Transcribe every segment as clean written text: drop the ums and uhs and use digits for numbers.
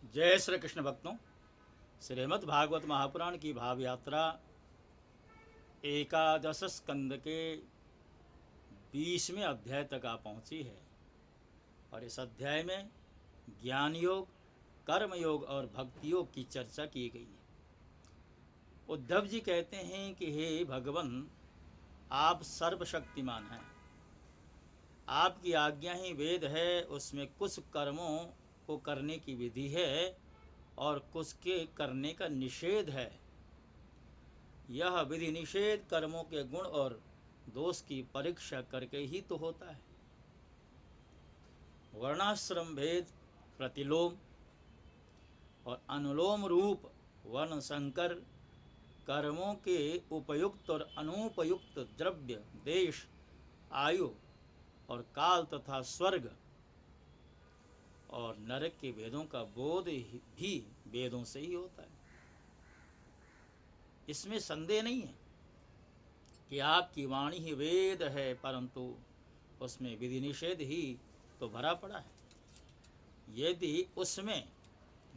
जय श्री कृष्ण भक्तों, श्रीमद् भागवत महापुराण की भाव यात्रा एकादश स्कंद के 20वें अध्याय तक आ पहुंची है। और इस अध्याय में ज्ञान योग, कर्म योग और भक्ति योग की चर्चा की गई है। उद्धव जी कहते हैं कि हे भगवान, आप सर्वशक्तिमान हैं। आपकी आज्ञा ही वेद है, उसमें कुछ कर्मों को करने की विधि है और कुछ के करने का निषेध है। यह विधि निषेध कर्मों के गुण और दोष की परीक्षा करके ही तो होता है। वर्णाश्रम भेद, प्रतिलोम और अनुलोम रूप वर्ण संकर, कर्मों के उपयुक्त और अनुपयुक्त द्रव्य, देश, आयु और काल तथा स्वर्ग और नरक के वेदों का बोध भी वेदों से ही होता है। इसमें संदेह नहीं है कि आपकी वाणी ही वेद है, परंतु उसमें विधि निषेध ही तो भरा पड़ा है। यदि उसमें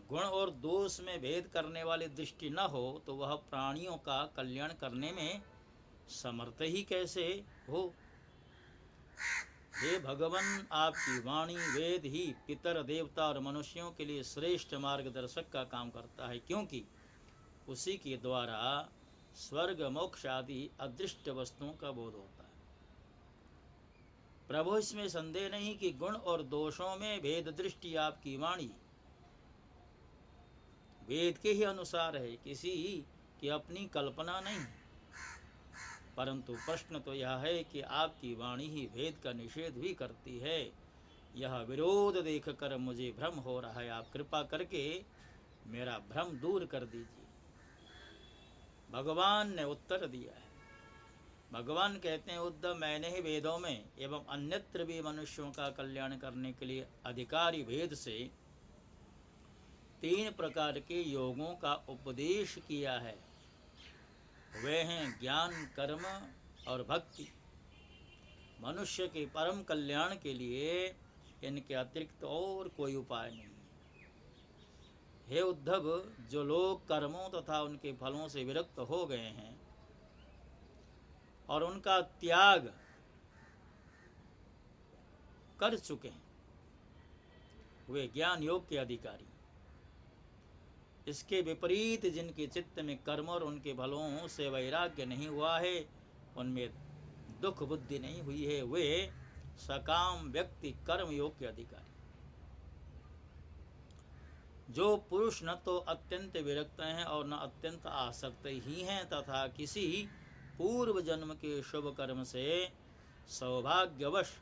गुण और दोष में भेद करने वाली दृष्टि न हो तो वह प्राणियों का कल्याण करने में समर्थ ही कैसे हो। हे भगवान, आपकी वाणी वेद ही पितर, देवता और मनुष्यों के लिए श्रेष्ठ मार्गदर्शक का काम करता है, क्योंकि उसी के द्वारा स्वर्ग, मोक्ष आदि अदृष्ट वस्तुओं का बोध होता है। प्रभु, इसमें संदेह नहीं कि गुण और दोषों में भेद दृष्टि आपकी वाणी वेद के ही अनुसार है, किसी की अपनी कल्पना नहीं। परंतु प्रश्न तो यह है कि आपकी वाणी ही भेद का निषेध भी करती है। यह विरोध देखकर मुझे भ्रम हो रहा है। आप कृपा करके मेरा भ्रम दूर कर दीजिए। भगवान ने उत्तर दिया है। भगवान कहते हैं, उद्धव, मैंने ही वेदों में एवं अन्यत्र भी मनुष्यों का कल्याण करने के लिए अधिकारी भेद से 3 प्रकार के योगों का उपदेश किया है। वे हैं ज्ञान, कर्म और भक्ति। मनुष्य के परम कल्याण के लिए इनके अतिरिक्त और कोई उपाय नहीं है। हे उद्धव, जो लोग कर्मों तथा उनके फलों से विरक्त हो गए हैं और उनका त्याग कर चुके हैं, वे ज्ञान योग के अधिकारी। इसके विपरीत जिनके चित्त में कर्म और उनके फलों से वैराग्य नहीं हुआ है, उनमें दुख बुद्धि नहीं हुई है, वे सकाम व्यक्ति कर्म योग के अधिकारी। जो पुरुष न तो अत्यंत विरक्त हैं और न अत्यंत आसक्त ही हैं तथा किसी पूर्व जन्म के शुभ कर्म से सौभाग्यवश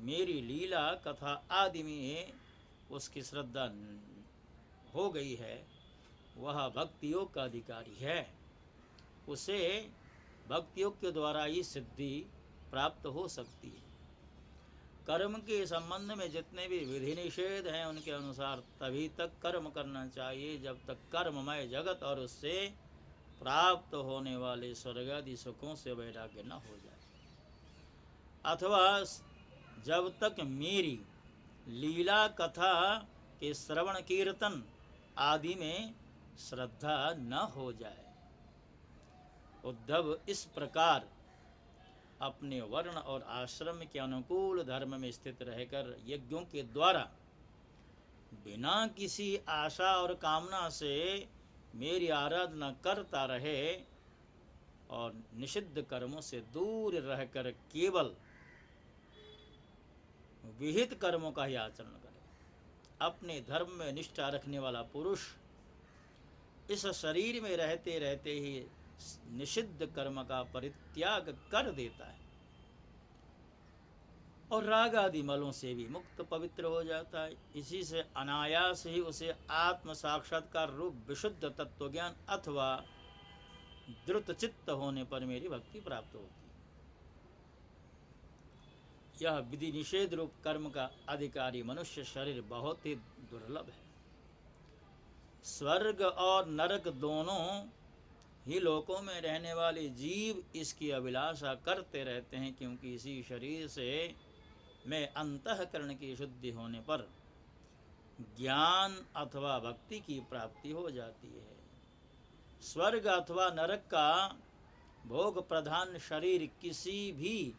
मेरी लीला कथा आदि में उसकी श्रद्धा हो गई है, वह भक्ति योग का अधिकारी है। उसे भक्ति योग के द्वारा ही सिद्धि प्राप्त हो सकती है। कर्म के संबंध में जितने भी विधि निषेध हैं, उनके अनुसार तभी तक कर्म करना चाहिए जब तक कर्ममय जगत और उससे प्राप्त होने वाले स्वर्ग आदि सुखों से वैराग्य न हो जाए, अथवा जब तक मेरी लीला कथा के श्रवण कीर्तन आदि में श्रद्धा न हो जाए। उद्धव, इस प्रकार अपने वर्ण और आश्रम के अनुकूल धर्म में स्थित रहकर यज्ञों के द्वारा बिना किसी आशा और कामना से मेरी आराधना करता रहे और निषिद्ध कर्मों से दूर रहकर केवल विहित कर्मों का ही आचरण करे। अपने धर्म में निष्ठा रखने वाला पुरुष इस शरीर में रहते रहते ही निषिद्ध कर्म का परित्याग कर देता है और राग आदि मलों से भी मुक्त पवित्र हो जाता है। इसी से अनायास ही उसे आत्म साक्षात्कार रूप विशुद्ध तत्वज्ञान अथवा द्रुत चित्त होने पर मेरी भक्ति प्राप्त होती है। यह विधि निषेध रूप कर्म का अधिकारी मनुष्य शरीर बहुत ही दुर्लभ है। स्वर्ग और नरक दोनों ही लोकों में रहने वाले जीव इसकी अभिलाषा करते रहते हैं, क्योंकि इसी शरीर से में अंतःकरण की शुद्धि होने पर ज्ञान अथवा भक्ति की प्राप्ति हो जाती है। स्वर्ग अथवा नरक का भोग प्रधान शरीर किसी भी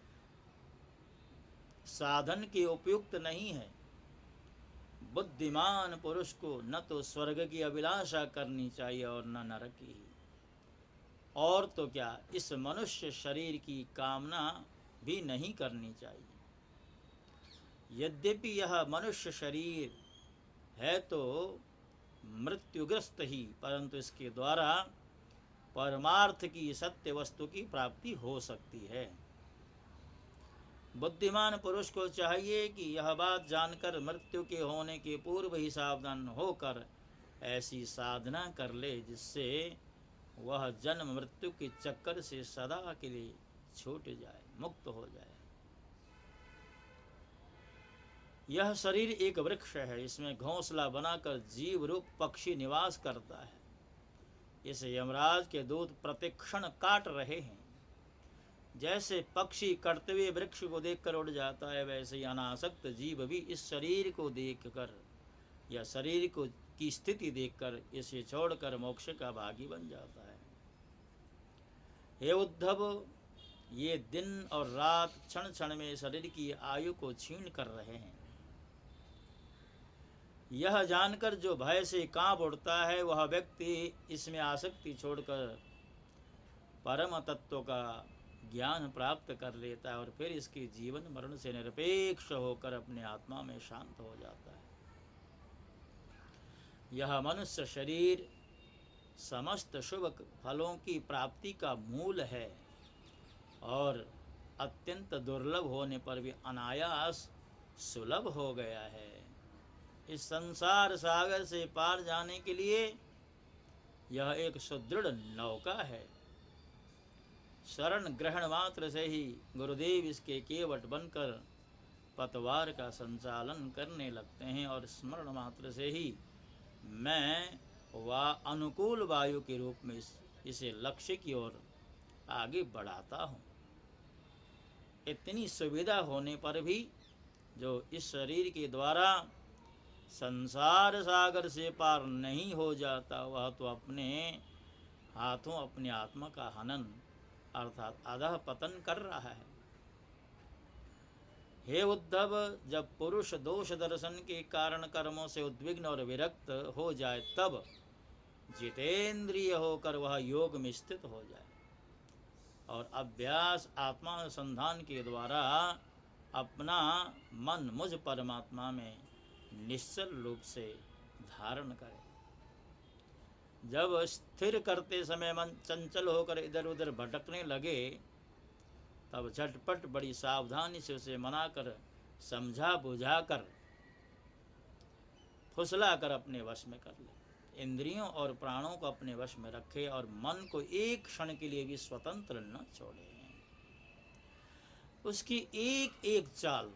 साधन के उपयुक्त नहीं है। बुद्धिमान पुरुष को न तो स्वर्ग की अभिलाषा करनी चाहिए और न नरक की, और तो क्या इस मनुष्य शरीर की कामना भी नहीं करनी चाहिए। यद्यपि यह मनुष्य शरीर है तो मृत्युग्रस्त ही, परंतु इसके द्वारा परमार्थ की सत्य वस्तु की प्राप्ति हो सकती है। बुद्धिमान पुरुष को चाहिए कि यह बात जानकर मृत्यु के होने के पूर्व ही सावधान होकर ऐसी साधना कर ले जिससे वह जन्म मृत्यु के चक्कर से सदा के लिए छूट जाए, मुक्त हो जाए। यह शरीर एक वृक्ष है, इसमें घोंसला बनाकर जीव रूप पक्षी निवास करता है। इसे यमराज के दूत प्रतिक्षण काट रहे हैं। जैसे पक्षी कटते हुए वृक्ष को देखकर उड़ जाता है, वैसे ही अनासक्त जीव भी इस शरीर को देखकर या शरीर को की स्थिति देखकर इसे छोड़कर मोक्ष का भागी बन जाता है। हे उद्धव, ये दिन और रात क्षण क्षण में शरीर की आयु को छीन कर रहे हैं। यह जानकर जो भय से कांप उठता है, वह व्यक्ति इसमें आसक्ति छोड़कर परम तत्व का ज्ञान प्राप्त कर लेता है और फिर इसके जीवन मरण से निरपेक्ष होकर अपने आत्मा में शांत हो जाता है। यह मनुष्य शरीर समस्त शुभ फलों की प्राप्ति का मूल है और अत्यंत दुर्लभ होने पर भी अनायास सुलभ हो गया है। इस संसार सागर से पार जाने के लिए यह एक सुदृढ़ नौका है। शरण ग्रहण मात्र से ही गुरुदेव इसके केवट बनकर पतवार का संचालन करने लगते हैं और स्मरण मात्र से ही मैं व अनुकूल वायु के रूप में इसे लक्ष्य की ओर आगे बढ़ाता हूँ। इतनी सुविधा होने पर भी जो इस शरीर के द्वारा संसार सागर से पार नहीं हो जाता, वह तो अपने हाथों अपनी आत्मा का हनन अर्थात अधः पतन कर रहा है। हे उद्धव, जब पुरुष दोष दर्शन के कारण कर्मों से उद्विग्न और विरक्त हो जाए, तब जितेंद्रिय होकर वह योग में स्थित हो जाए और अभ्यास आत्मानुसंधान के द्वारा अपना मन मुझ परमात्मा में निश्चल रूप से धारण करे। जब स्थिर करते समय मन चंचल होकर इधर उधर भटकने लगे, तब झटपट बड़ी सावधानी से उसे मनाकर समझा बुझाकर फुसलाकर अपने वश में कर ले। इंद्रियों और प्राणों को अपने वश में रखे और मन को एक क्षण के लिए भी स्वतंत्र न छोड़े। उसकी एक एक चाल,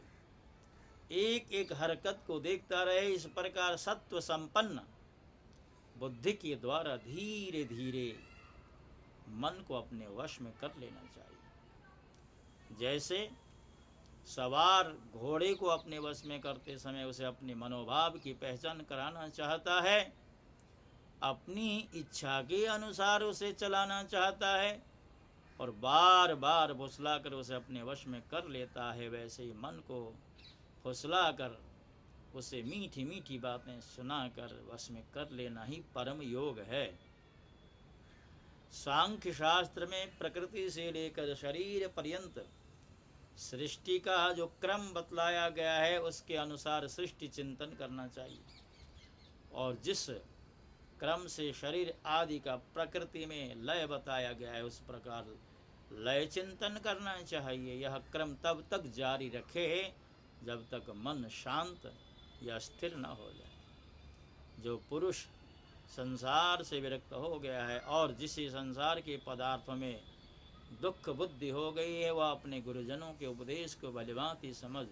एक एक हरकत को देखता रहे। इस प्रकार सत्व संपन्न बुद्धि के द्वारा धीरे धीरे मन को अपने वश में कर लेना चाहिए। जैसे सवार घोड़े को अपने वश में करते समय उसे अपने मनोभाव की पहचान कराना चाहता है, अपनी इच्छा के अनुसार उसे चलाना चाहता है और बार बार फुसला कर उसे अपने वश में कर लेता है, वैसे ही मन को फुसला कर उसे मीठी मीठी बातें सुनाकर वश में कर लेना ही परम योग है। सांख्य शास्त्र में प्रकृति से लेकर शरीर पर्यंत सृष्टि का जो क्रम बतलाया गया है, उसके अनुसार सृष्टि चिंतन करना चाहिए और जिस क्रम से शरीर आदि का प्रकृति में लय बताया गया है, उस प्रकार लय चिंतन करना चाहिए। यह क्रम तब तक जारी रखे जब तक मन शांत या स्थिर न हो जाए। जो पुरुष संसार से विरक्त हो गया है और जिसे संसार के पदार्थों में दुख बुद्धि हो गई है, वह अपने गुरुजनों के उपदेश को भलीभांति समझ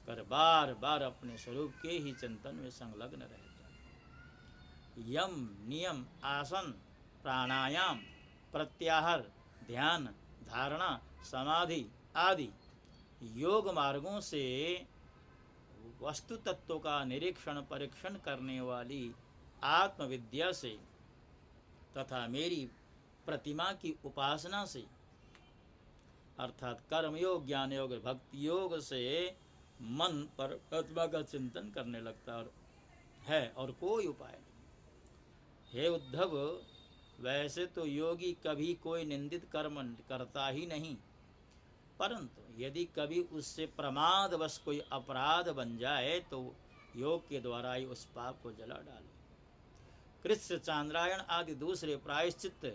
कर बार बार अपने स्वरूप के ही चिंतन में संलग्न रहता है। यम, नियम, आसन, प्राणायाम, प्रत्याहार, ध्यान, धारणा, समाधि आदि योग मार्गों से वस्तु तत्व का निरीक्षण परीक्षण करने वाली आत्मविद्या से तथा मेरी प्रतिमा की उपासना से अर्थात कर्मयोग, ज्ञान योग, भक्ति योग से मन पर प्रतिमा का चिंतन करने लगता है और कोई उपाय नहीं। हे उद्धव, वैसे तो योगी कभी कोई निंदित कर्म करता ही नहीं, परंतु यदि कभी उससे प्रमादवश कोई अपराध बन जाए तो योग के द्वारा ही उस पाप को जला डाले। कृष्ण, चांद्रायण आदि दूसरे प्रायश्चित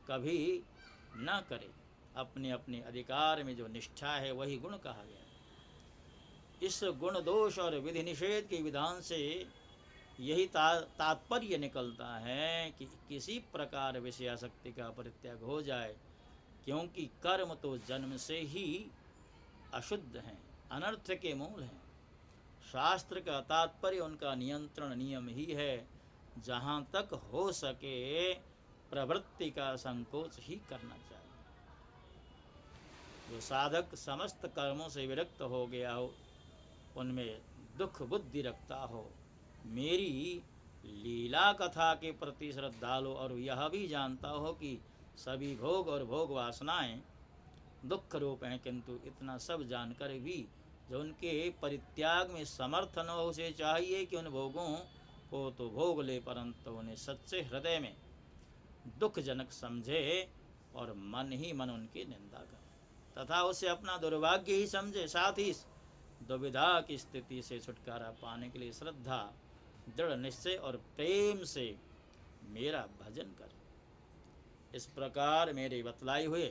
कभी न करे। अपने अपने अधिकार में जो निष्ठा है वही गुण कहा गया। इस गुण दोष और विधि निषेध के विधान से यही तात्पर्य निकलता है कि किसी प्रकार विषयासक्ति का परित्याग हो जाए, क्योंकि कर्म तो जन्म से ही अशुद्ध हैं, अनर्थ के मूल हैं। शास्त्र का तात्पर्य उनका नियंत्रण नियम ही है। जहाँ तक हो सके प्रवृत्ति का संकोच ही करना चाहिए। जो साधक समस्त कर्मों से विरक्त हो गया हो, उनमें दुख बुद्धि रखता हो, मेरी लीला कथा के प्रति श्रद्धालु और यह भी जानता हो कि सभी भोग और भोग वासनाएं दुख रूप हैं, किंतु इतना सब जानकर भी जो उनके परित्याग में समर्थ न हो, उसे चाहिए कि उन भोगों को तो भोग ले, परंतु उन्हें सच्चे हृदय में दुखजनक समझे और मन ही मन उनकी निंदा करे तथा उसे अपना दुर्भाग्य ही समझे। साथ ही दुविधा की स्थिति से छुटकारा पाने के लिए श्रद्धा, दृढ़ निश्चय और प्रेम से मेरा भजन करे। इस प्रकार मेरे बतलाए हुए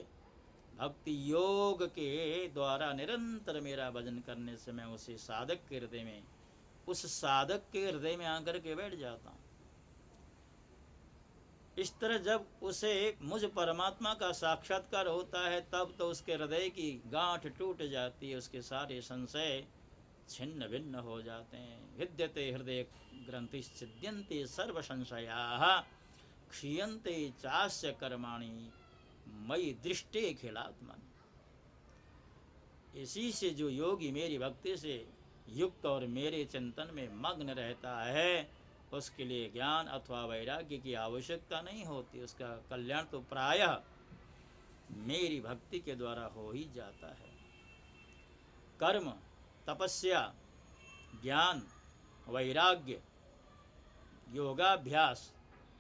भक्ति योग के द्वारा निरंतर मेरा भजन करने से मैं उसे साधक के हृदय में, उस साधक के हृदय में आकर के बैठ जाता हूँ। इस तरह जब उसे मुझ परमात्मा का साक्षात्कार होता है, तब तो उसके हृदय की गांठ टूट जाती है, उसके सारे संशय छिन्न भिन्न हो जाते हैं। विद्यते हृदय ग्रंथिश्छिद्यन्ते सर्व संशयाः क्षीयन्ते चास्य कर्माणि मयि दृष्टे खिलात्मन। इसी से जो योगी मेरी भक्ति से युक्त और मेरे चिंतन में मग्न रहता है, उसके लिए ज्ञान अथवा वैराग्य की आवश्यकता नहीं होती। उसका कल्याण तो प्रायः मेरी भक्ति के द्वारा हो ही जाता है। कर्म, तपस्या, ज्ञान, वैराग्य, योगाभ्यास,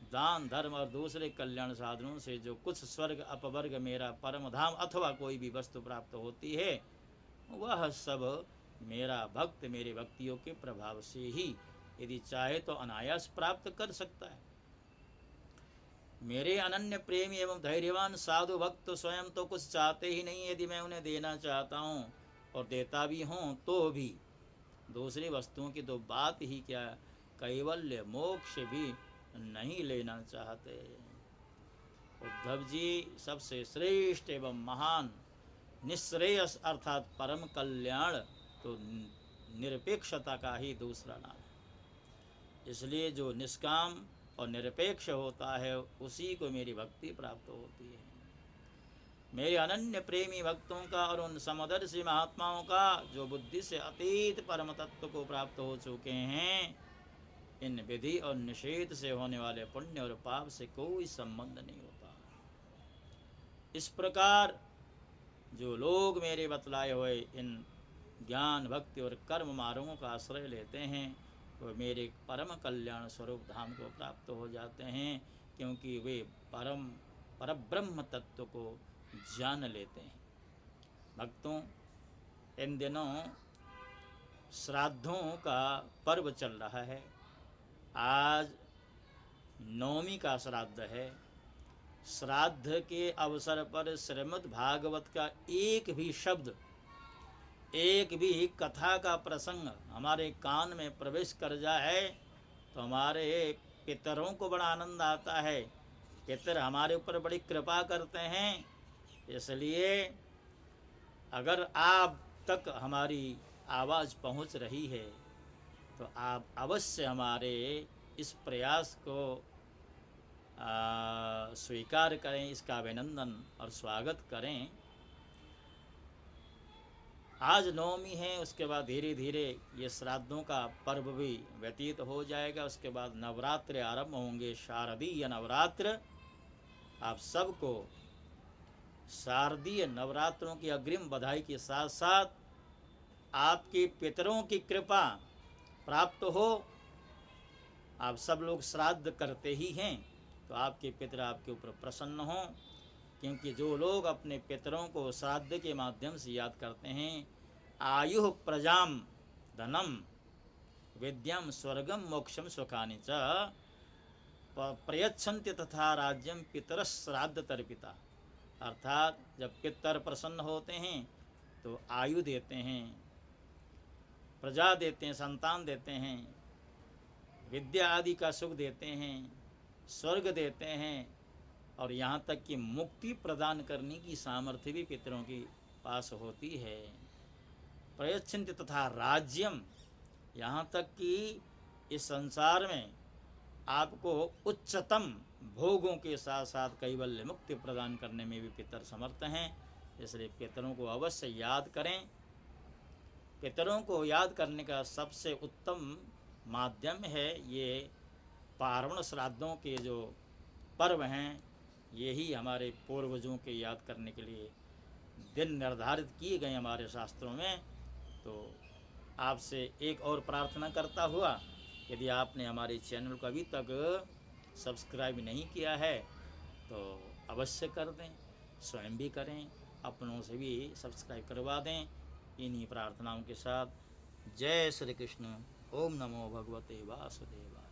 दान, धर्म और दूसरे कल्याण साधनों से जो कुछ स्वर्ग अपवर्ग मेरा परम धाम अथवा कोई भी वस्तु प्राप्त होती है, वह सब मेरा भक्त मेरे भक्तियों के प्रभाव से ही यदि चाहे तो अनायास प्राप्त कर सकता है। मेरे अनन्य प्रेमी एवं धैर्यवान साधु भक्त तो स्वयं तो कुछ चाहते ही नहीं। यदि मैं उन्हें देना चाहता हूँ और देता भी हूँ तो भी दूसरी वस्तुओं की तो बात ही क्या, कैवल्य मोक्ष भी नहीं लेना चाहते। उद्धव जी, सबसे श्रेष्ठ एवं महान निश्रेयस अर्थात परम कल्याण तो निरपेक्षता का ही दूसरा नाम। इसलिए जो निष्काम और निरपेक्ष होता है उसी को मेरी भक्ति प्राप्त होती है। मेरे अनन्य प्रेमी भक्तों का और उन समदर्शी महात्माओं का जो बुद्धि से अतीत परम तत्व को प्राप्त हो चुके हैं, इन विधि और निषेध से होने वाले पुण्य और पाप से कोई संबंध नहीं होता। इस प्रकार जो लोग मेरे बतलाए हुए इन ज्ञान, भक्ति और कर्म मार्गों का आश्रय लेते हैं, वो मेरे परम कल्याण स्वरूप धाम को प्राप्त हो जाते हैं, क्योंकि वे परब्रह्म तत्व को जान लेते हैं। भक्तों, इन दिनों श्राद्धों का पर्व चल रहा है। आज नवमी का श्राद्ध है। श्राद्ध के अवसर पर श्रीमद् भागवत का एक भी शब्द, एक भी कथा का प्रसंग हमारे कान में प्रवेश कर जाए तो हमारे पितरों को बड़ा आनंद आता है। पितर हमारे ऊपर बड़ी कृपा करते हैं। इसलिए अगर आप तक हमारी आवाज़ पहुंच रही है तो आप अवश्य हमारे इस प्रयास को स्वीकार करें, इसका अभिनंदन और स्वागत करें। आज नवमी है, उसके बाद धीरे धीरे ये श्राद्धों का पर्व भी व्यतीत हो जाएगा। उसके बाद नवरात्र आरंभ होंगे, शारदीय नवरात्र। आप सबको शारदीय नवरात्रों की अग्रिम बधाई के साथ साथ आपके पितरों की कृपा प्राप्त हो। आप सब लोग श्राद्ध करते ही हैं, तो आपके पितर आपके ऊपर प्रसन्न हों, क्योंकि जो लोग अपने पितरों को श्राद्ध के माध्यम से याद करते हैं, आयु प्रजाम धनम विद्यम स्वर्गम मोक्षम सुखानि च प्रयच्छन्ति तथा राज्यम पितर श्राद्ध तर्पिता। अर्थात जब पितर प्रसन्न होते हैं तो आयु देते हैं, प्रजा देते हैं, संतान देते हैं, विद्या आदि का सुख देते हैं, स्वर्ग देते हैं, और यहाँ तक कि मुक्ति प्रदान करने की सामर्थ्य भी पितरों के पास होती है। प्रयच्छन्ति तथा राज्यम, यहाँ तक कि इस संसार में आपको उच्चतम भोगों के साथ साथ कैवल्य मुक्ति प्रदान करने में भी पितर समर्थ हैं। इसलिए पितरों को अवश्य याद करें। पितरों को याद करने का सबसे उत्तम माध्यम है ये पार्वण श्राद्धों के जो पर्व हैं, यही हमारे पूर्वजों के याद करने के लिए दिन निर्धारित किए गए हमारे शास्त्रों में। तो आपसे एक और प्रार्थना करता हुआ, यदि आपने हमारे चैनल को अभी तक सब्सक्राइब नहीं किया है तो अवश्य कर दें, स्वयं भी करें, अपनों से भी सब्सक्राइब करवा दें। इन्हीं प्रार्थनाओं के साथ जय श्री कृष्ण। ओम नमो भगवते वासुदेवाय।